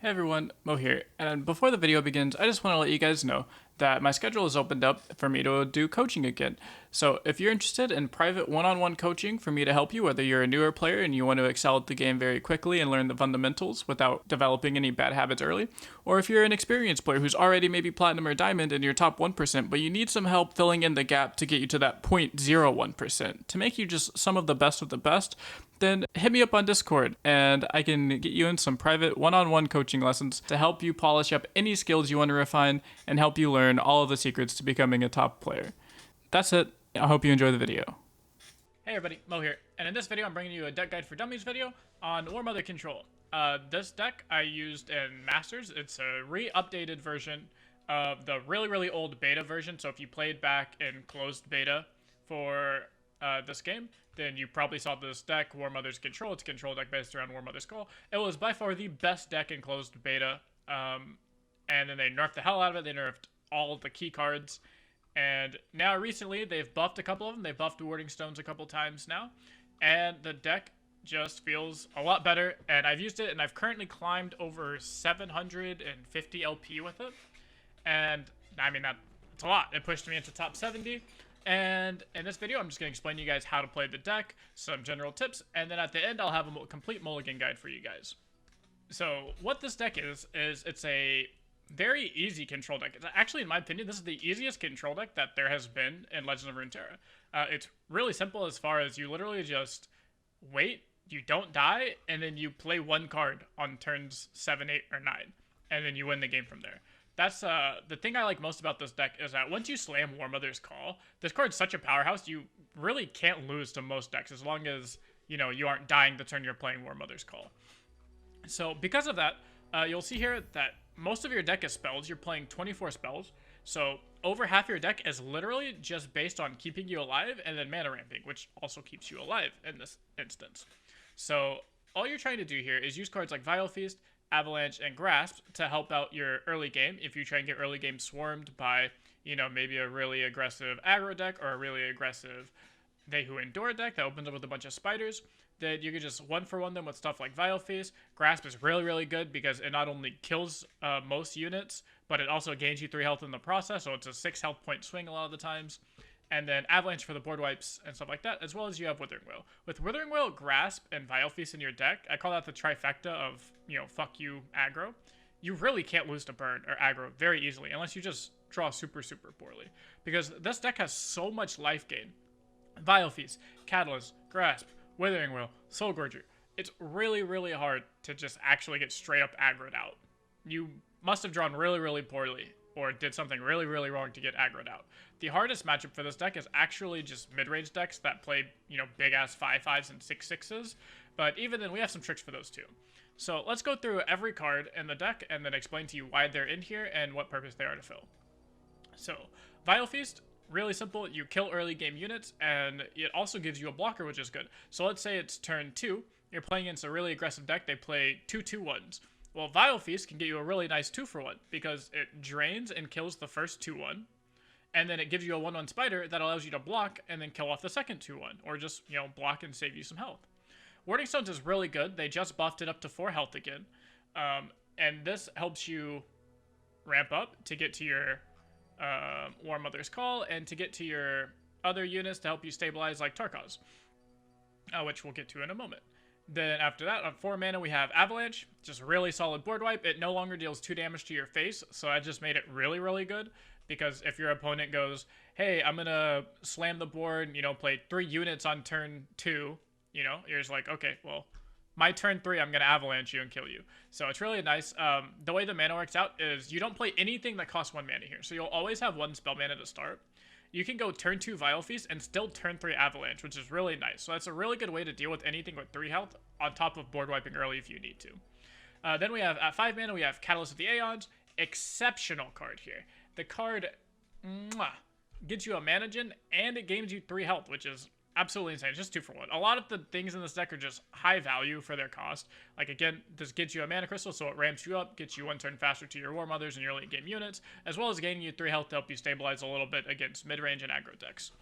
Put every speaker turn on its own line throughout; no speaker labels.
Hey everyone, Mo here, and before the video begins, I just want to let you guys know that my schedule has opened up for me to do coaching again. So if you're interested in private one-on-one coaching for me to help you, whether you're a newer player and you want to excel at the game very quickly and learn the fundamentals without developing any bad habits early, or if you're an experienced player who's already maybe platinum or diamond in your top 1%, but you need some help filling in the gap to get you to that 0.01%, to make you just some of the best, then hit me up on Discord and I can get you in some private one-on-one coaching lessons to help you polish up any skills you want to refine and help you learn all of the secrets to becoming a top player. That's it. I hope you enjoy the video. Hey everybody, Mo here, and in this video I'm bringing you a deck guide for dummies video on Warmother control. This deck I used in Masters. It's a re-updated version of the really old beta version, so if you played back in closed beta for this game, then you probably saw this deck, Warmother's Control. It's a control deck based around Warmother's Call. It was by far the best deck in closed beta, and then they nerfed the hell out of it. They nerfed all the key cards, and now recently they've buffed a couple of them. They've buffed the Warding Stones a couple times now, and the deck just feels a lot better, and I've used it, and I've currently climbed over 750 LP with it, and I mean, that's a lot. It pushed me into top 70. And in this video, I'm just going to explain to you guys how to play the deck, some general tips, and then at the end, I'll have a complete mulligan guide for you guys. So what this deck is it's a very easy control deck. It's actually, in my opinion, this is the easiest control deck that there has been in Legends of Runeterra. It's really simple as far as you literally just wait, you don't die, and then you play one card on turns 7, 8, or 9, and then you win the game from there. That's the thing I like most about this deck is that once you slam Warmother's Call, this card's such a powerhouse, you really can't lose to most decks as long as, you know, you aren't dying the turn you're playing Warmother's Call. So because of that, you'll see here that most of your deck is spells. You're playing 24 spells, so over half your deck is literally just based on keeping you alive and then mana ramping, which also keeps you alive in this instance. So all you're trying to do here is use cards like Vile Feast, Avalanche, and Grasp to help out your early game. If you try and get early game swarmed by, you know, maybe a really aggressive aggro deck or a really aggressive They Who Endure deck that opens up with a bunch of spiders, then you can just one-for-one them with stuff like Vile Feast. Grasp is really good because it not only kills most units, but it also gains you 3 health in the process, so it's a 6 health point swing a lot of the times. And then Avalanche for the board wipes and stuff like that, as well as you have Withering Wail. With Withering Wail, Grasp, and Vile Feast in your deck, I call that the trifecta of, you know, fuck you aggro. You really can't lose to burn or aggro very easily, unless you just draw super poorly. Because this deck has so much life gain. Vile Feast, Catalyst, Grasp, Withering Wail, Soul Gorger. It's really hard to just actually get straight up aggroed out. You must have drawn really poorly, or did something really wrong to get aggroed out. The hardest matchup for this deck is actually just mid-range decks that play, you know, big-ass 5/5s and 6/6s, but even then, we have some tricks for those too. So let's go through every card in the deck and then explain to you why they're in here and what purpose they are to fill. So, Vile Feast, really simple. You kill early game units, and it also gives you a blocker, which is good. So let's say it's turn 2, you're playing against a really aggressive deck, they play 2/2/1s. Well, Vile Feast can get you a really nice 2-for-1 because it drains and kills the first 2/1, and then it gives you a 1/1 spider that allows you to block and then kill off the second 2/1, or just, you know, block and save you some health. Warding Stones is really good. They just buffed it up to 4 health again, and this helps you ramp up to get to your Warmother's Call and to get to your other units to help you stabilize, like Tarkaz, which we'll get to in a moment. Then after that, on 4 mana, we have Avalanche, just really solid board wipe. It no longer deals 2 damage to your face, so I just made it really good, because if your opponent goes, hey, I'm gonna slam the board, you know, play 3 units on turn 2, you know, you're just like, okay, well, my turn 3, I'm gonna Avalanche you and kill you. So it's really nice. The way the mana works out is you don't play anything that costs 1 mana here, so you'll always have 1 spell mana to start. You can go turn 2 Vile Feast and still turn 3 Avalanche, which is really nice. So that's a really good way to deal with anything with 3 health, on top of board wiping early if you need to. Then we have, at 5 mana, we have Catalyst of the Aeons. Exceptional card here. The card gets you a mana gen, and it gains you 3 health, which is absolutely insane. It's just 2-for-1. A lot of the things in this deck are just high value for their cost. Like, again, this gets you a mana crystal, so it ramps you up, gets you 1 turn faster to your Warmothers and your late game units, as well as gaining you 3 health to help you stabilize a little bit against mid-range and aggro decks.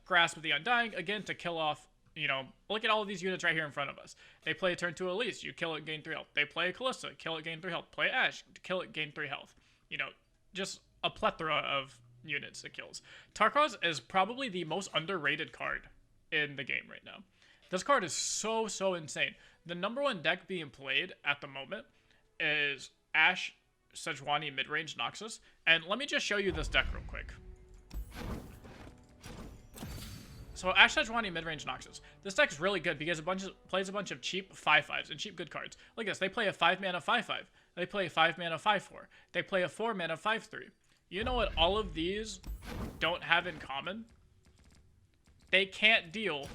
Grasp of the Undying, again, to kill off You know, look at all of these units right here in front of us. They play a turn 2 Elise, you kill it, gain 3 health. They play a Kalista, kill it, gain 3 health. Play Ashe, kill it, gain 3 health. You know, just a plethora of units it kills. Tarkaz is probably the most underrated card in the game right now. This card is so insane. The number 1 deck being played at the moment is Ashe, Sejuani, mid-range Noxus. And let me just show you this deck real quick. So Ashe, Sejuani, mid-range Noxus. This deck is really good because plays a bunch of cheap 5/5s and cheap good cards. Look at this. They play a 5-mana 5/5. They play a 5-mana 5/4. They play a 4-mana 5/3. You know what all of these don't have in common? They can't deal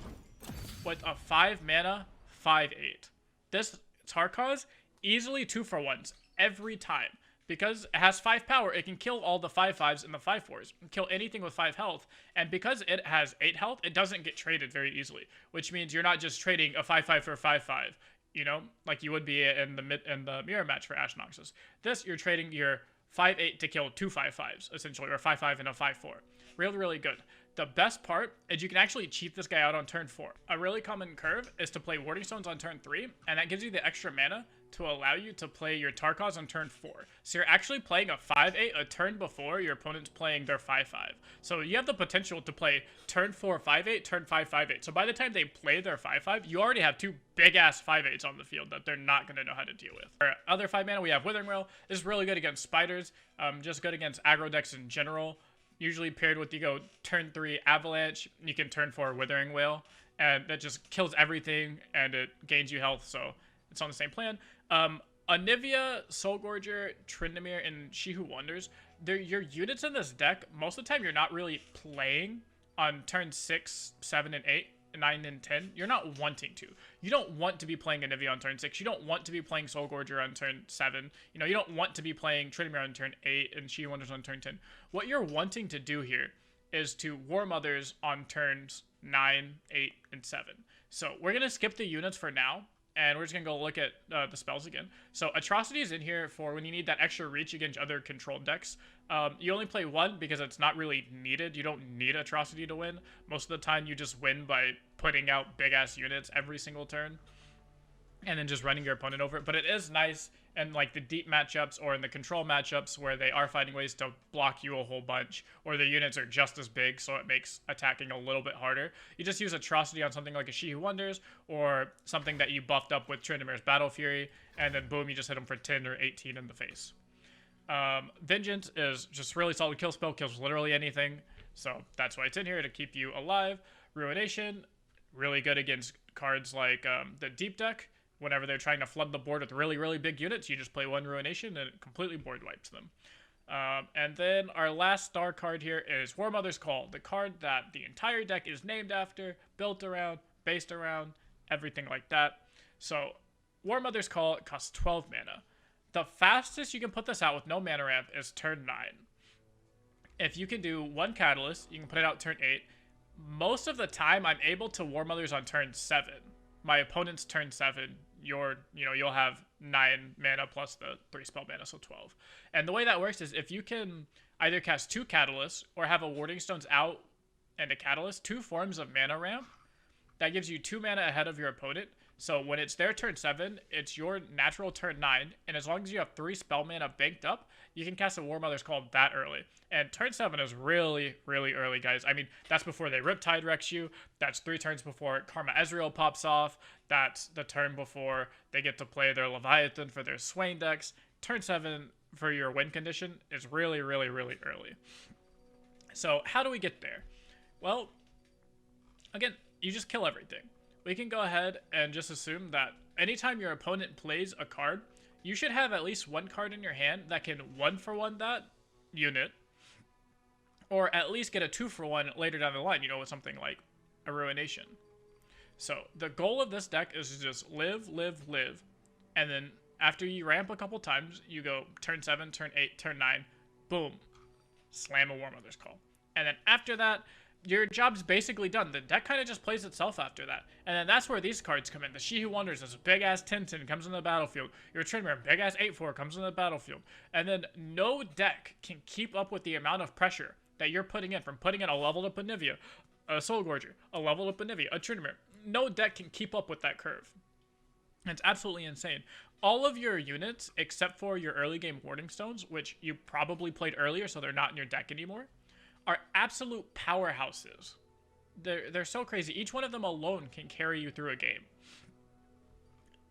with a 5-mana 5/8. This Tarkaz easily 2-for-1s every time. Because it has 5 power, it can kill all the 5/5s and the 5/4s. Kill anything with 5 health. And because it has 8 health, it doesn't get traded very easily. Which means you're not just trading a 5/5 for a 5/5, you know, like you would be in the mirror match for Ashe Noxus. This, you're trading your 5/8 to kill 2 5/5s, essentially, or a 5/5 and a 5/4. Really good. The best part is you can actually cheat this guy out on turn 4. A really common curve is to play Warding Stones on turn 3, and that gives you the extra mana to allow you to play your Tarkaz on turn 4. So you're actually playing a 5/8 a turn before your opponent's playing their 5/5. So you have the potential to play turn 4 5/8, turn 5 5/8. So by the time they play their 5/5, you already have 2 big-ass 5/8s on the field that they're not going to know how to deal with. For other 5 mana, we have Withering Wail. This is really good against spiders, just good against aggro decks in general. Usually paired with, you go turn 3 Avalanche, you can turn 4 Withering Wail, and that just kills everything, and it gains you health, so it's on the same plan. Anivia, Soulgorger, Tryndamere, and She Who Wonders, they're your units in this deck. Most of the time, you're not really playing on turn 6, 7, and 8, 9, and 10. You're not wanting to. You don't want to be playing Anivia on turn 6. You don't want to be playing Soulgorger on turn 7. You know, you don't want to be playing Tryndamere on turn 8 and She Who Wonders on turn 10. What you're wanting to do here is to Warmothers on turns 9, 8, and 7. So we're going to skip the units for now, and we're just going to go look at the spells again. So Atrocity is in here for when you need that extra reach against other controlled decks. You only play 1 because it's not really needed. You don't need Atrocity to win. Most of the time, you just win by putting out big-ass units every single turn and then just running your opponent over it. But it is nice in like the deep matchups or in the control matchups where they are finding ways to block you a whole bunch, or the units are just as big, so it makes attacking a little bit harder. You just use Atrocity on something like a She Who Wonders, or something that you buffed up with Tryndamere's Battle Fury, and then boom, you just hit them for 10 or 18 in the face. Vengeance is just really solid kill spell, kills literally anything, so that's why it's in here, to keep you alive. Ruination, really good against cards like the deep deck. Whenever they're trying to flood the board with really big units, you just play 1 Ruination and it completely board wipes them. And then our last star card here is Warmother's Call, the card that the entire deck is named after, built around, based around, everything like that. So Warmother's Call costs 12 mana. The fastest you can put this out with no mana ramp is turn 9. If you can do 1 Catalyst, you can put it out turn 8. Most of the time, I'm able to Warmothers on turn 7. My opponent's turn 7, you'll have 9 mana plus the 3 spell mana, so 12. And the way that works is if you can either cast 2 Catalysts or have a Warding Stones out and a Catalyst, 2 forms of mana ramp, that gives you 2 mana ahead of your opponent. So when it's their turn 7, it's your natural turn 9, and as long as you have 3 spell mana banked up, you can cast a Warmother's Call that early. And turn 7 is really early, guys. I mean, that's before they Riptide Rex you. That's 3 turns before Karma Ezreal pops off. That's the turn before they get to play their Leviathan for their Swain decks. Turn 7 for your win condition is really early. So how do we get there? Well, again, you just kill everything. We can go ahead and just assume that anytime your opponent plays a card, you should have at least 1 card in your hand that can 1-for-1 that unit, or at least get a 2-for-1 later down the line, you know, with something like a Ruination. So the goal of this deck is to just live, and then after you ramp a couple times, you go turn 7, turn 8, turn 9, boom, slam a Warmother's Call. And then after that, your job's basically done. The deck kind of just plays itself after that. And then that's where these cards come in. The She Who Wonders is a big-ass 10/10, comes in the battlefield. Your Tryndamere, big-ass 8/4, comes in the battlefield. And then no deck can keep up with the amount of pressure that you're putting in, from putting in a leveled up Anivia, a Soulgorger, a leveled up Anivia, a Tryndamere. no deck can keep up with that curve. It's absolutely insane. All of your units, except for your early game Warding Stones, which you probably played earlier, so they're not in your deck anymore, are absolute powerhouses. They're so crazy. Each one of them alone can carry you through a game.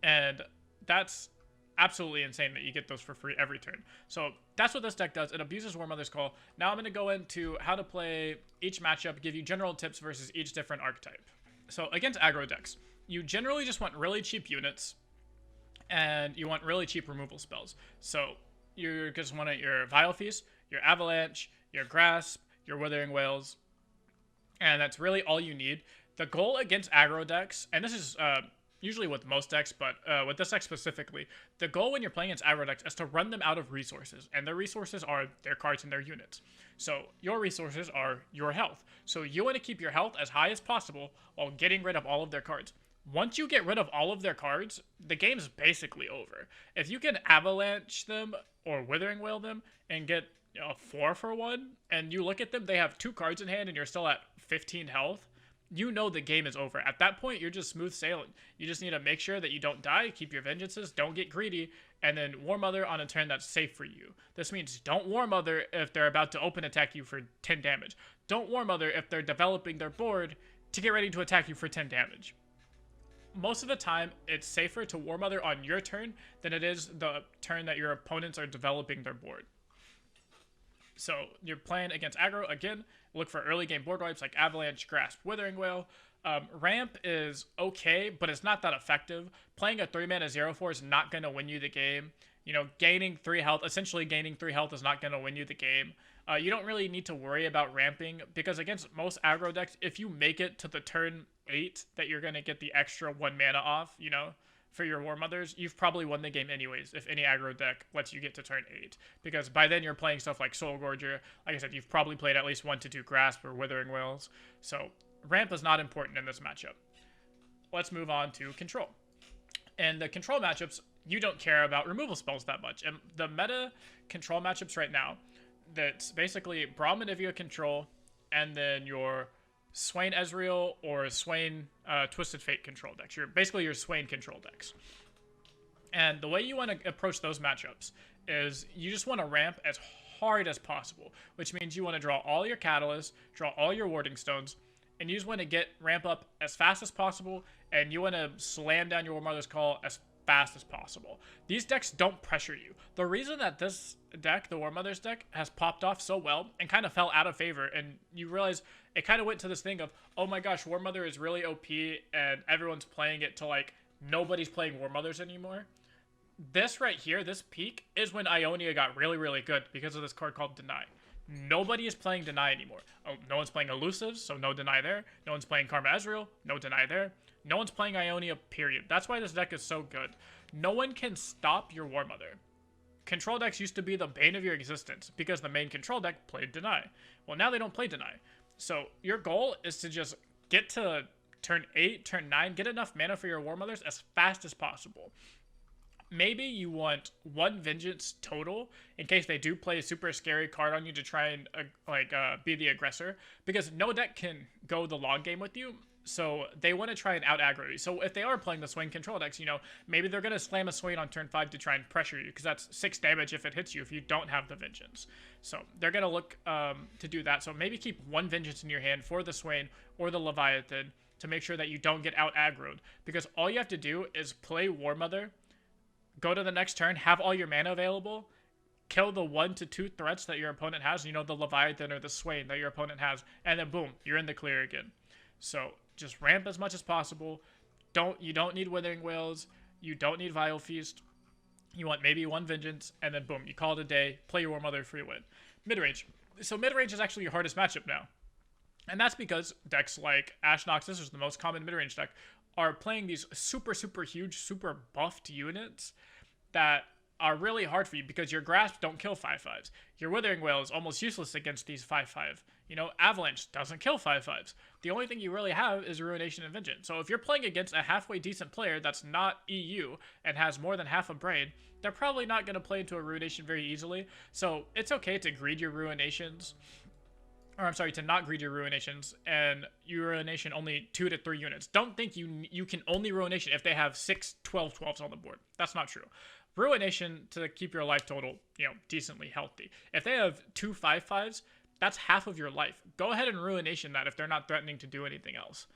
And that's absolutely insane that you get those for free every turn. So that's what this deck does. It abuses Warmother's Call. Now I'm going to go into how to play each matchup, give you general tips versus each different archetype. So against aggro decks, you generally just want really cheap units, and you want really cheap removal spells. So you just want your Vile Feast, your Avalanche, your Grasp, your Withering Wails, and that's really all you need. The goal against aggro decks, and this is usually with most decks, but with this deck specifically, the goal when you're playing against aggro decks is to run them out of resources, and their resources are their cards and their units. So your resources are your health. So you want to keep your health as high as possible while getting rid of all of their cards. Once you get rid of all of their cards, the game's basically over. If you can Avalanche them or Withering Wail them and get a 4-for-1, and you look at them, they have 2 cards in hand and you're still at 15 health, you know the game is over. At that point, you're just smooth sailing. You just need to make sure that you don't die, keep your vengeances, don't get greedy, and then Warmother on a turn that's safe for you. This means don't Warmother if they're about to open attack you for 10 damage. Don't Warmother if they're developing their board to get ready to attack you for 10 damage. Most of the time, it's safer to Warmother on your turn than it is the turn that your opponents are developing their board. So you're playing against aggro, again, look for early game board wipes like Avalanche, Grasp, Withering Wail. Ramp is okay, but it's not that effective. Playing a 3-mana 0/4 is not going to win you the game. You know, gaining 3 health, essentially gaining 3 health is not going to win you the game. You don't really need to worry about ramping, because against most aggro decks, if you make it to the turn 8 that you're going to get the extra 1 mana off, you know, for your Warmothers, you've probably won the game anyways if any aggro deck lets you get to turn 8. Because by then you're playing stuff like Soul Gorger. Like I said, you've probably played at least 1 to 2 Grasp or Withering Wails. So ramp is not important in this matchup. Let's move on to control. In the control matchups, you don't care about removal spells that much. And the meta control matchups right now, that's basically Braum and Ivia control, and then your Swain Ezreal or Swain Twisted Fate control decks. Basically your Swain control decks. And the way you want to approach those matchups is you just want to ramp as hard as possible, which means you want to draw all your catalysts, draw all your warding stones, and you just want to get ramp up as fast as possible, and you want to slam down your Warmother's Call as fast as possible. These decks don't pressure you. The reason that this deck, the Warmother's deck, has popped off so well and kind of fell out of favor, and you realize it kind of went to this thing of, oh my gosh, Warmother is really OP and everyone's playing it, to like nobody's playing Warmothers anymore. This right here, this peak, is when Ionia got really, really good because of this card called Deny. Nobody is playing Deny anymore. Oh, no one's playing Elusives, so no Deny there. No one's playing Karma Ezreal, no Deny there. No one's playing Ionia, period. That's why this deck is so good. No one can stop your Warmother. Control decks used to be the bane of your existence because the main control deck played Deny. Well, now they don't play Deny. So your goal is to just get to turn 8, turn 9, get enough mana for your Warmothers as fast as possible. Maybe you want 1 Vengeance total in case they do play a super scary card on you to try and be the aggressor, because no deck can go the long game with you. So they want to try and out-aggro you. So if they are playing the Swain control decks, you know, maybe they're going to slam a Swain on turn 5 to try and pressure you, because that's 6 damage if it hits you if you don't have the Vengeance. So they're going to look to do that. So maybe keep 1 Vengeance in your hand for the Swain or the Leviathan to make sure that you don't get out-aggroed. Because all you have to do is play Warmother, go to the next turn, have all your mana available, kill the 1 to 2 threats that your opponent has, you know, the Leviathan or the Swain that your opponent has, and then boom, you're in the clear again. So just ramp as much as possible. You don't need Withering Wails. You don't need Vile Feast. You want maybe 1 Vengeance, and then boom, you call it a day. Play your Warmother, free win. Midrange. So midrange is actually your hardest matchup now. And that's because decks like Ashe Noxus, which is the most common midrange deck, are playing these super, super huge, super buffed units that are really hard for you because your Grasp don't kill 5/5s. Your Withering Wail is almost useless against these 5/5. You know, Avalanche doesn't kill 5/5s. The only thing you really have is Ruination and Vengeance. So if you're playing against a halfway decent player that's not EU and has more than half a brain, they're probably not going to play into a Ruination very easily. So it's okay to greed your Ruinations or I'm sorry, to not greed your ruinations, and you ruination only 2 to 3 units. Don't think you can only ruination if they have 6 12/12s on the board. That's not true. Ruination to keep your life total, decently healthy. If they have 2 5/5s, that's half of your life. Go ahead and ruination that if they're not threatening to do anything else.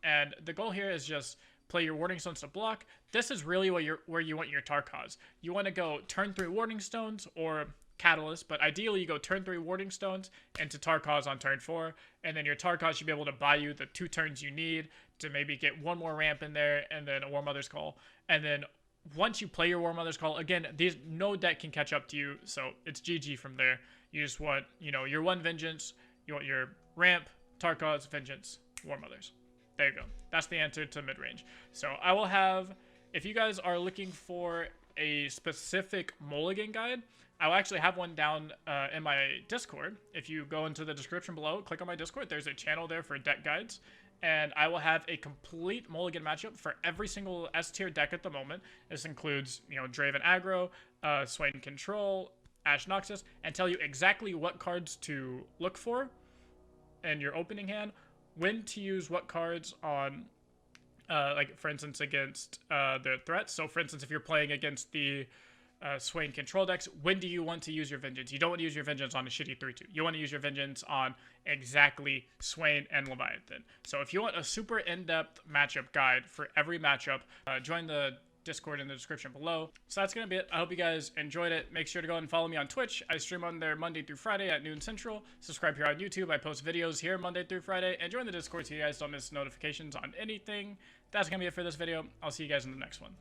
And the goal here is just play your Warding Stones to block. This is really where you want your Tarkaz. You want to go turn 3 Warding Stones or Catalyst, but ideally you go turn 3 Warding Stones into Tarkaz on turn 4, and then your Tarkaz should be able to buy you the 2 turns you need to maybe get 1 more ramp in there, and then a Warmother's Call. And then once you play your Warmother's Call, again, no deck can catch up to you, so it's GG from there. You just want, your 1 Vengeance, you want your ramp, Tarkaz, Vengeance, Warmothers. There you go. That's the answer to mid-range. So I will have, if you guys are looking for a specific mulligan guide, I will actually have one down in my Discord. If you go into the description below, click on my Discord, there's a channel there for deck guides. And I will have a complete mulligan matchup for every single S tier deck at the moment. This includes, Draven Aggro, Swain Control, Ash Noxus, and tell you exactly what cards to look for in your opening hand, when to use what cards on, like, for instance, against the threats. So, for instance, if you're playing against the Swain Control decks, when do you want to use your Vengeance? You don't want to use your Vengeance on a shitty 3-2. You want to use your Vengeance on exactly Swain and Leviathan. So if you want a super in-depth matchup guide for every matchup, join the Discord in the description below. So that's going to be it. I hope you guys enjoyed it. Make sure to go and follow me on Twitch. I stream on there Monday through Friday at noon Central. Subscribe here on YouTube. I post videos here Monday through Friday. And join the Discord so you guys don't miss notifications on anything. That's going to be it for this video. I'll see you guys in the next one.